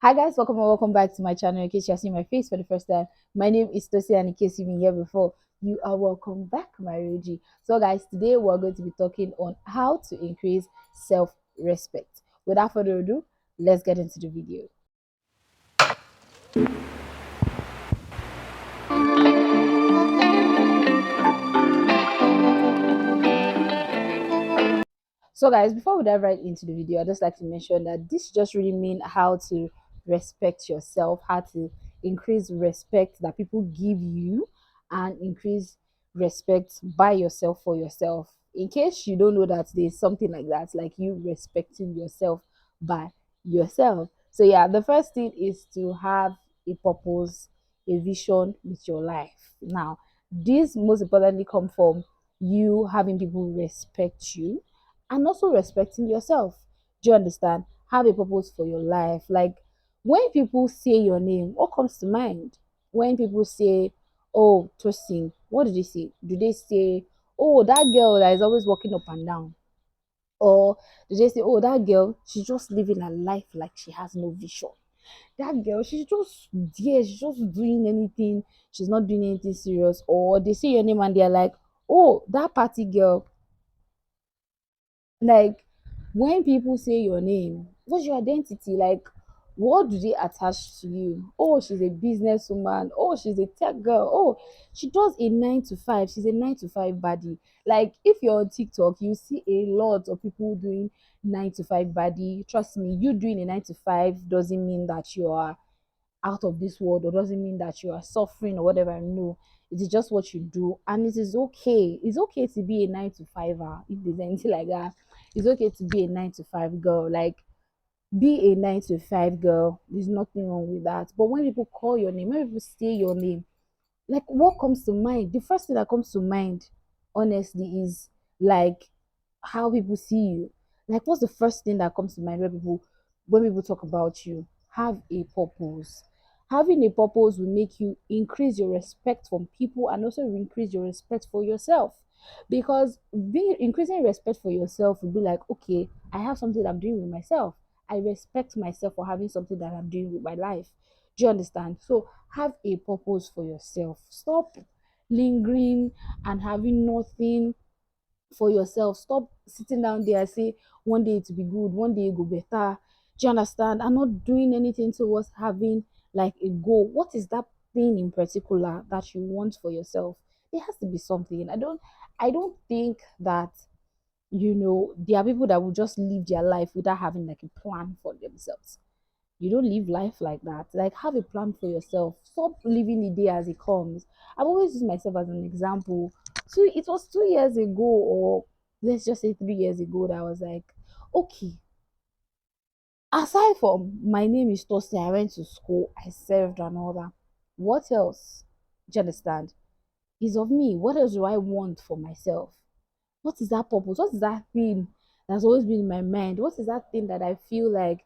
Hi guys, welcome and welcome back to my channel. In case you're seeing my face for the first time, my name is Tosi, and in case you've been here before, you are welcome back, my OG. So guys, today we're going to be talking on how to increase self-respect. Without further ado, let's get into the video. So guys, before we dive right into the video, I'd just like to mention that this just really mean how to respect yourself, how to increase respect that people give you and increase respect by yourself for yourself. In case you don't know that there's something like that, like you respecting yourself by yourself. So yeah, the first thing is to have a purpose, a vision with your life. Now, this most importantly come from you having people respect you and also respecting yourself. Do you understand? Have a purpose for your life. Like when people say your name, what comes to mind? When people say, "Oh, Tosin," what did they say? Do they say, "Oh, that girl that is always walking up and down"? Or do they say, "Oh, that girl, she's just living her life like she has no vision"? That girl, she's just there, she's just doing anything, she's not doing anything serious. Or they say your name and they're like, "Oh, that party girl." Like when people say your name, what's your identity? Like what do they attach to you? Oh, she's a businesswoman. Oh, she's a tech girl. Oh, she does a 9 to 5. She's a 9 to 5 body. Like if you're on TikTok, you see a lot of people doing 9 to 5 body. Trust me, you doing a 9 to 5 doesn't mean that you are out of this world or doesn't mean that you are suffering or whatever. No, it is just what you do, and it is okay. It's okay to be a 9 to 5er if there's anything like that. It's okay to be a 9 to 5 girl. Like be a 9 to 5 girl. There's nothing wrong with that. But when people call your name, when people say your name, like what comes to mind? The first thing that comes to mind, honestly, is like how people see you. Like what's the first thing that comes to mind when people talk about you? Have a purpose. Having a purpose will make you increase your respect from people and also increase your respect for yourself. Because being increasing respect for yourself will be like, okay, I have something I'm doing with myself. I respect myself for having something that I'm doing with my life. Do you understand? So have a purpose for yourself. Stop lingering and having nothing for yourself. Stop sitting down there and say one day it will be good, one day it will be better. Do you understand? And not doing anything towards having like a goal. What is that thing in particular that you want for yourself? It has to be something. I don't think that there are people that will just live their life without having like a plan for themselves. You don't live life like that. Like have a plan for yourself. Stop living the day as it comes. I've always used myself as an example. So it was 2 years ago, or let's just say 3 years ago, that I was like, okay, aside from my name is Tosi, I went to school, I served and all that. What else? Do you understand? Is of me. What else do I want for myself? What is that purpose? What is that thing that's always been in my mind? What is that thing that I feel like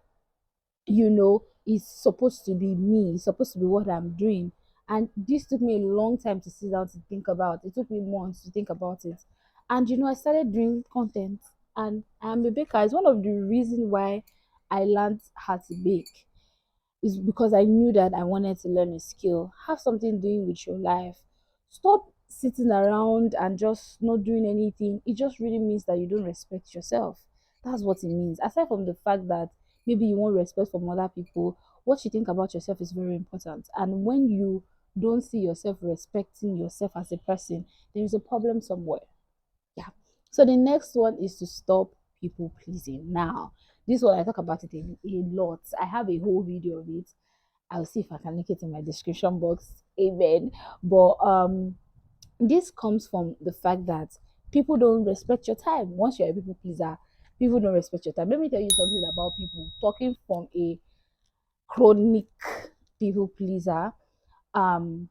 it's supposed to be me, it's supposed to be what I'm doing. And this took me a long time to sit down to think about. It took me months to think about it. And I started doing content, and I'm a baker. It's one of the reasons why I learned how to bake is because I knew that I wanted to learn a skill. Have something doing with your life. Stop sitting around and just not doing anything. It just really means that you don't respect yourself. That's what it means. Aside from the fact that maybe you want respect from other people, what you think about yourself is very important. And when you don't see yourself respecting yourself as a person, there is a problem somewhere. Yeah. So the next one is to stop people pleasing. Now, this one I talk about it a lot. I have a whole video of it. I'll see if I can link it in my description box. Amen. But this comes from the fact that people don't respect your time. Once you're a people pleaser, people don't respect your time. Let me tell you something about people. Talking from a chronic people pleaser, um,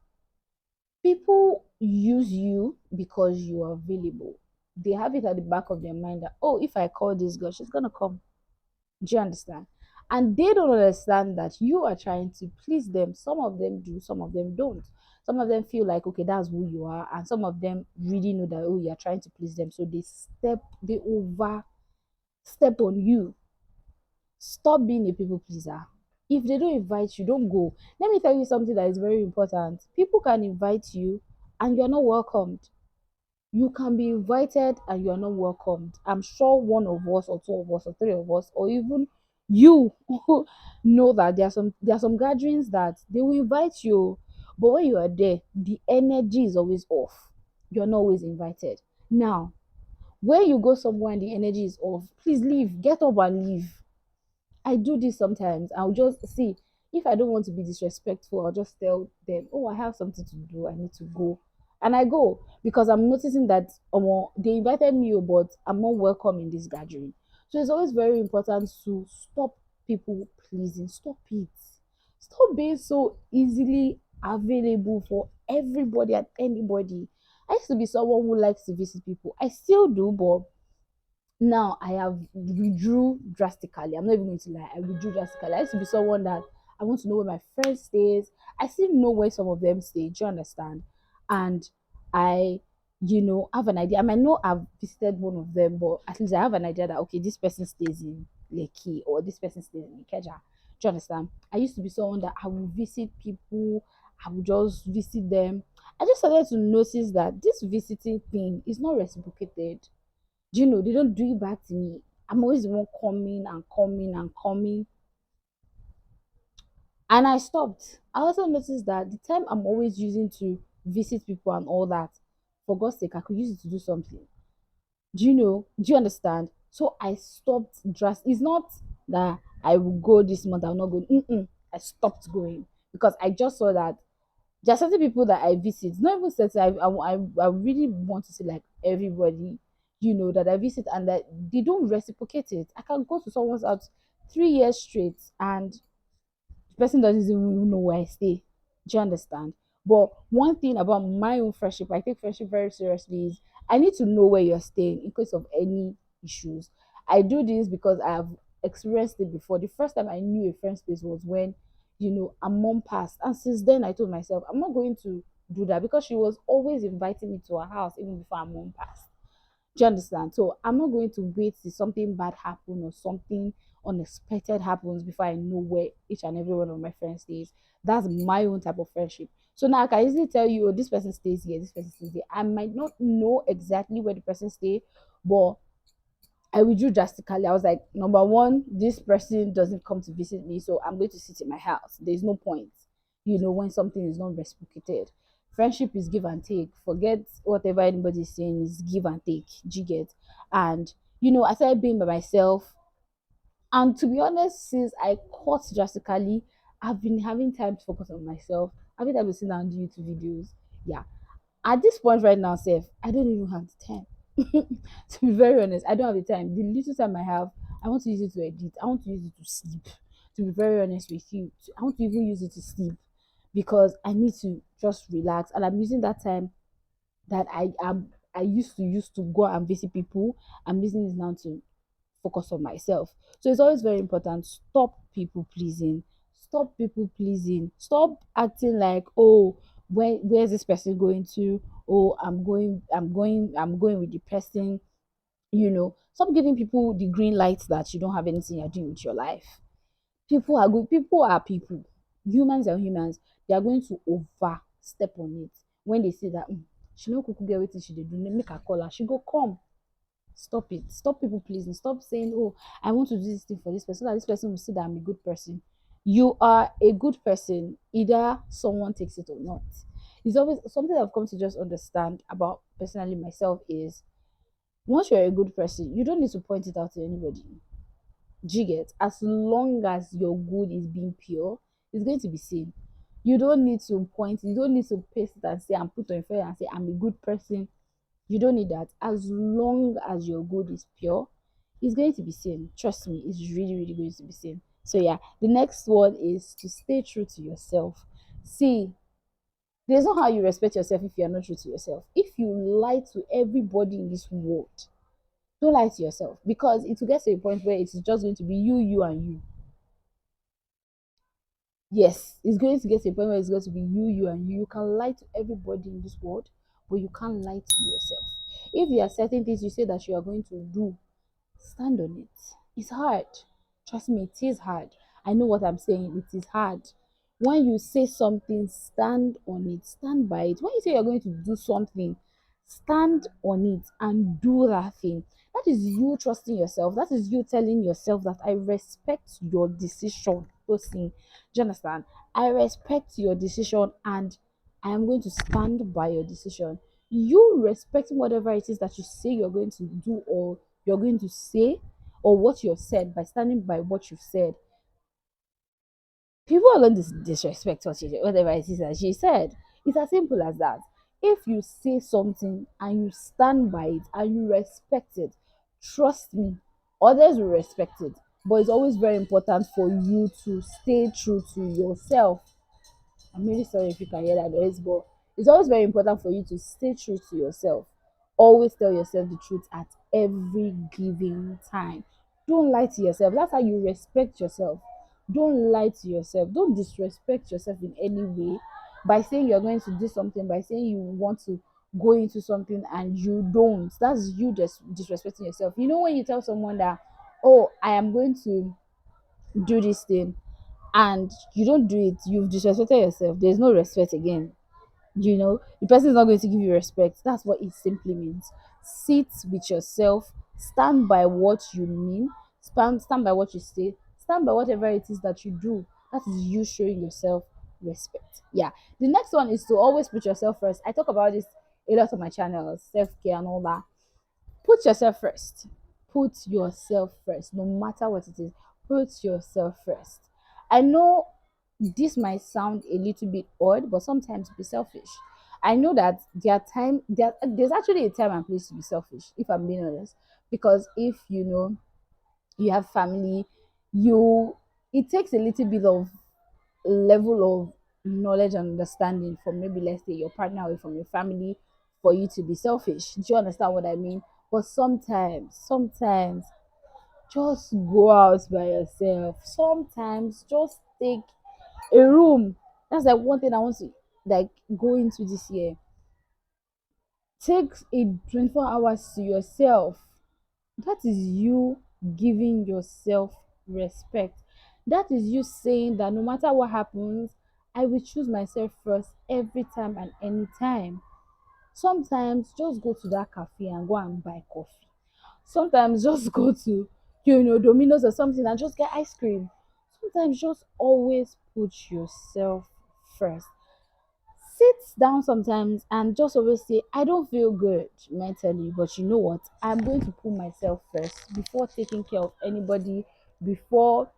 people use you because you are available. They have it at the back of their mind that, oh, if I call this girl, she's gonna come. Do you understand? And they don't understand that you are trying to please them. Some of them do, some of them don't. Some of them feel like, okay, that's who you are. And some of them really know that, oh, you're trying to please them. So they over step on you. Stop being a people pleaser. If they don't invite you, don't go. Let me tell you something that is very important. People can invite you and you're not welcomed. You can be invited and you are not welcomed. I'm sure one of us or two of us or three of us or even you know that there are some gatherings that they will invite you, but when you are there, the energy is always off. You're not always invited. Now, when you go somewhere and the energy is off, please leave. Get up and leave. I do this sometimes. I'll just see if I don't want to be disrespectful, I'll just tell them, "Oh, I have something to do. I need to go." And I go because I'm noticing that they invited me, but I'm not welcome in this gathering. So it's always very important to stop people pleasing. Stop it. Stop being so easily available for everybody and anybody. I used to be someone who likes to visit people. I still do, but now I have withdrew drastically. I'm not even going to lie. I withdrew drastically. I used to be someone that I want to know where my friend stays. I still know where some of them stay. Do you understand? And I, have an idea. I might not have visited one of them, but at least I have an idea that okay, this person stays in Lekki or this person stays in Ikeja. Do you understand? I used to be someone that I will visit people. I will just visit them. I just started to notice that this visiting thing is not reciprocated. Do you know they don't do it back to me? I'm always the one coming and coming and coming. And I stopped. I also noticed that the time I'm always using to visit people and all that, for God's sake, I could use it to do something. Do you understand? So I stopped drastic. It's not that I will go this month, I'll not go. Mm-mm. I stopped going because I just saw that there are certain people that I visit, not even certain, I really want to see like everybody, that I visit and that they don't reciprocate it. I can go to someone's house 3 years straight and the person doesn't even know where I stay. Do you understand? But one thing about my own friendship, I take friendship very seriously, is I need to know where you're staying in case of any issues. I do this because I have experienced it before. The first time I knew a friend's place was when, a mom passed. And since then, I told myself, I'm not going to do that because she was always inviting me to her house even before her mom passed. Do you understand? So I'm not going to wait till something bad happen or something unexpected happens before I know where each and every one of my friends stays. That's my own type of friendship. So now I can easily tell you, oh, this person stays here, this person stays here. I might not know exactly where the person stays, but I withdrew drastically. I was like, number one, this person doesn't come to visit me, so I'm going to sit in my house. There's no point, when something is not reciprocated. Friendship is give and take. Forget whatever anybody is saying is give and take. Do you get? And I started being by myself. And to be honest, since I cut drastically, I've been having time to focus on myself. I've been able to sit down and do YouTube videos. Yeah, at this point right now, Seth, I don't even have the time. To be very honest, I don't have the time. The little time I have, I want to use it to edit. I want to use it to sleep. To be very honest with you, I want to even use it to sleep because I need to just relax. And I'm using that time that I used to go and visit people. I'm using it now to focus on myself. So it's always very important. Stop people pleasing. Stop people pleasing. Stop acting like, oh, where's this person going to? Oh, I'm going with the person. Stop giving people the green light that you don't have anything you're doing with your life. People are good. People are people. Humans are humans. They are going to overstep on it when they say that she no kuku get wetin she dey do. Make her call her. She go come. Stop it. Stop people pleasing. Stop saying, oh, I want to do this thing for this person so that this person will see that I'm a good person. You are a good person, either someone takes it or not. It's always something I've come to just understand about personally myself is once you're a good person, you don't need to point it out to anybody. Do you get? As long as your good is being pure, it's going to be seen. You don't need to point, you don't need to paste it and say, and put on your face and say, I'm a good person. You don't need that. As long as your good is pure, it's going to be seen. Trust me, it's really, really going to be seen. So yeah, the next one is to stay true to yourself. See, there's no how you respect yourself if you're not true to yourself. If you lie to everybody in this world, don't lie to yourself because it will get to a point where it's just going to be you, you, and you. Yes, it's going to get to a point where it's going to be you, you, and you. You can lie to everybody in this world, but you can't lie to yourself. If there are certain things you say that you are going to do, stand on it. It's hard. Trust me, it is hard. I know what I'm saying. It is hard. When you say something, stand on it, stand by it. When you say you're going to do something, stand on it and do that thing. That is you trusting yourself. That is you telling yourself that I respect your decision. Tosin. Do you understand? I respect your decision and I am going to stand by your decision. You respecting whatever it is that you say you're going to do or you're going to say or what you've said by standing by what you've said. People are going to disrespect whatever it is that she said. It's as simple as that. If you say something and you stand by it and you respect it, trust me, others will respect it. But it's always very important for you to stay true to yourself. I'm really sorry if you can hear that noise, but it's always very important for you to stay true to yourself. Always tell yourself the truth at every given time. Don't lie to yourself. That's how you respect yourself. Don't lie to yourself. Don't disrespect yourself in any way by saying you're going to do something, by saying you want to go into something and you don't. That's you just disrespecting yourself. You know, when you tell someone that, oh, I am going to do this thing, and you don't do it, you've disrespected yourself. There's no respect again. You know, the person is not going to give you respect. That's what it simply means. Sit with yourself, stand by what you mean, stand by what you say, stand by whatever it is that you do. That is you showing yourself respect. Yeah. The next one is to always put yourself first. I talk about this a lot on my channel, self-care and all that. Put yourself first. Put yourself first, no matter what it is. Put yourself first. I know this might sound a little bit odd, but sometimes be selfish. I know that there's actually a time and place to be selfish, if I'm being honest. Because if you know you have family, you it takes a little bit of level of knowledge and understanding from maybe let's say your partner or from your family for you to be selfish. Do you understand what I mean? But sometimes just go out by yourself. Sometimes just take a room. That's like one thing I want to like go into this year. Take a 24 hours to yourself. That is you giving yourself respect. That is you saying that no matter what happens, I will choose myself first every time and any time. Sometimes just go to that cafe and go and buy coffee. Sometimes just go to, Domino's or something and just get ice cream. Sometimes just always put yourself first. Sit down sometimes and just always say, I don't feel good mentally, but you know what? I'm going to put myself first before taking care of anybody, before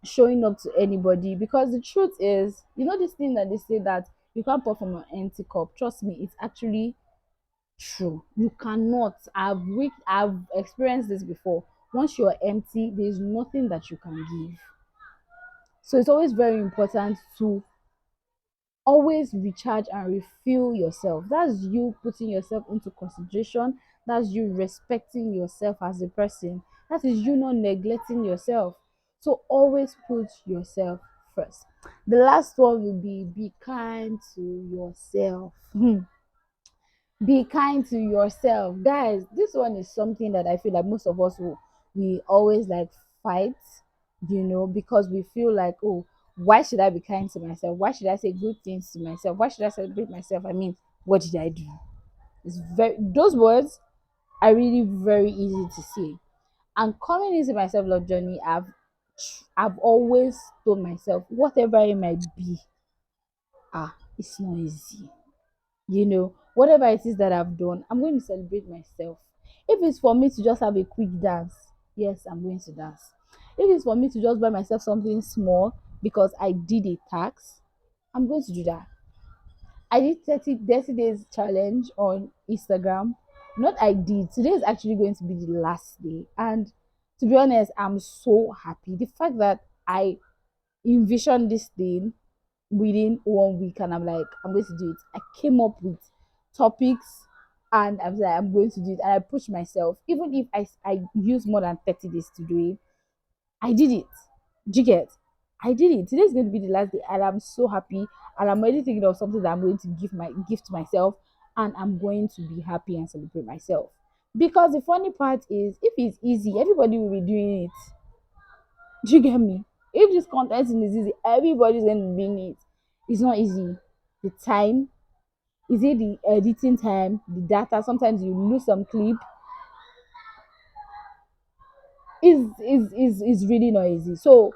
showing up to anybody. Because the truth is, this thing that they say that you can't pour from an empty cup. Trust me, it's actually true. You cannot. I've experienced this before. Once you're empty, there's nothing that you can give. So it's always very important to always recharge and refuel yourself. That's you putting yourself into consideration. That's you respecting yourself as a person. That is you not neglecting yourself. So always put yourself first. The last one will be kind to yourself. Be kind to yourself, guys. This one is something that I feel like most of us will we always like fight, because we feel like, oh, why should I be kind to myself? Why should I say good things to myself? Why should I celebrate myself? I mean, what did I do? It's very those words are really very easy to say. And coming into my self-love journey, I've always told myself whatever it might be, it's not easy. Whatever it is that I've done, I'm going to celebrate myself. If it's for me to just have a quick dance, yes, I'm going to dance. If it's for me to just buy myself something small because I did a tax, I'm going to do that. I did 30 days challenge on Instagram. Not I did. Today is actually going to be the last day. And to be honest, I'm so happy. The fact that I envisioned this thing within 1 week and I'm like, I'm going to do it. I came up with topics and I was like, I'm going to do it. And I pushed myself. Even if I use more than 30 days to do it, I did it. Do you get? I did it. Today's going to be the last day and I'm so happy. And I'm already thinking of something that I'm going to give to myself, and I'm going to be happy and celebrate myself. Because the funny part is, if it's easy, everybody will be doing it. Do you get me? If this content is easy, everybody's going to be in it. It's not easy. The time, is it the editing time, the data? Sometimes you lose some clip. Is really not easy. So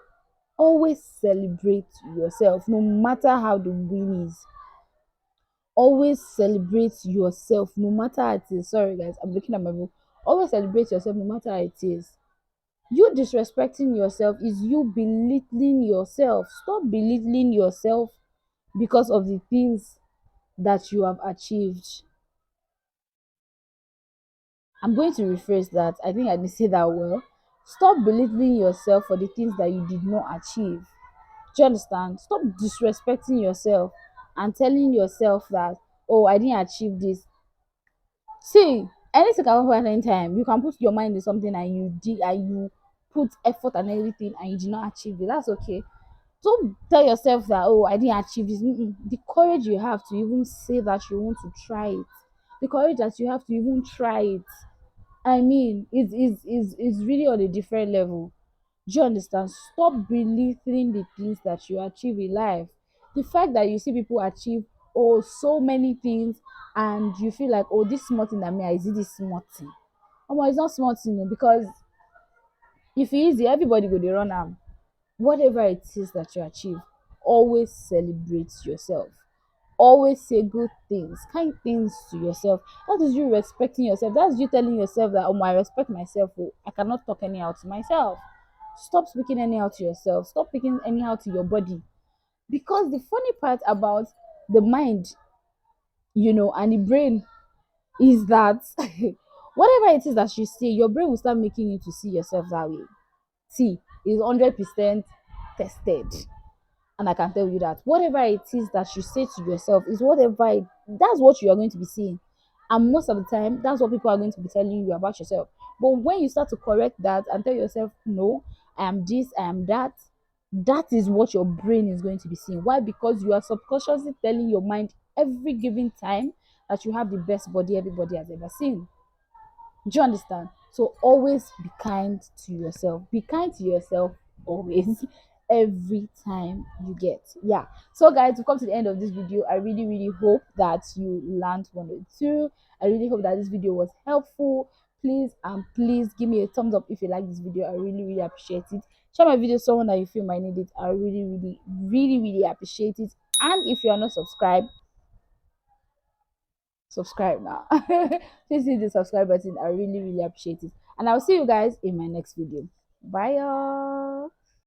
always celebrate yourself, no matter how the win is. Always celebrate yourself, no matter how it is. Sorry guys, I'm looking at my book. Always celebrate yourself, no matter how it is. You disrespecting yourself is you belittling yourself. Stop belittling yourself because of the things that you have achieved. I'm going to rephrase that. I think I didn't say that well. Stop belittling yourself for the things that you did not achieve. Do you understand? Stop disrespecting yourself and telling yourself that, oh, I didn't achieve this. See, anything can happen at any time. You can put your mind in something and you did, and you put effort and everything and you did not achieve it. That's okay. Don't tell yourself that, oh, I didn't achieve this. Mm-mm. The courage you have to even say that you want to try it, the courage that you have to even try it, I mean, is really on a different level. Do you understand? Stop belittling the things that you achieve in life. The fact that you see people achieve, oh, so many things, and you feel like, oh, this small thing that me, I see this small thing. Oh, it's not small thing, no, because if it easy, everybody go dey run am. Whatever it is that you achieve, always celebrate yourself. Always say good things, kind things to yourself. That is you respecting yourself. That's you telling yourself that, oh, I respect myself. Oh, I cannot talk anyhow to myself. Stop speaking anyhow to yourself. Stop speaking anyhow to your body. Because the funny part about the mind, and the brain is that whatever it is that you say, your brain will start making you to see yourself that way. See, is 100% tested. And I can tell you that whatever it is that you say to yourself is that's what you are going to be seeing. And most of the time, that's what people are going to be telling you about yourself. But when you start to correct that and tell yourself, no, I am this, I am that, that is what your brain is going to be seeing. Why? Because you are subconsciously telling your mind every given time that you have the best body everybody has ever seen. Do you understand? So always be kind to yourself. Be kind to yourself always, every time you get. Yeah. So guys, we come to the end of this video. I really, really hope that you learned one or two. I really hope that this video was helpful. Please and please give me a thumbs up if you like this video. I really, really appreciate it. Share my video with someone that you feel might need it. I really, really, really, really appreciate it. And if you are not subscribed, subscribe now. Please hit the subscribe button. I really, really appreciate it. And I'll see you guys in my next video. Bye, y'all.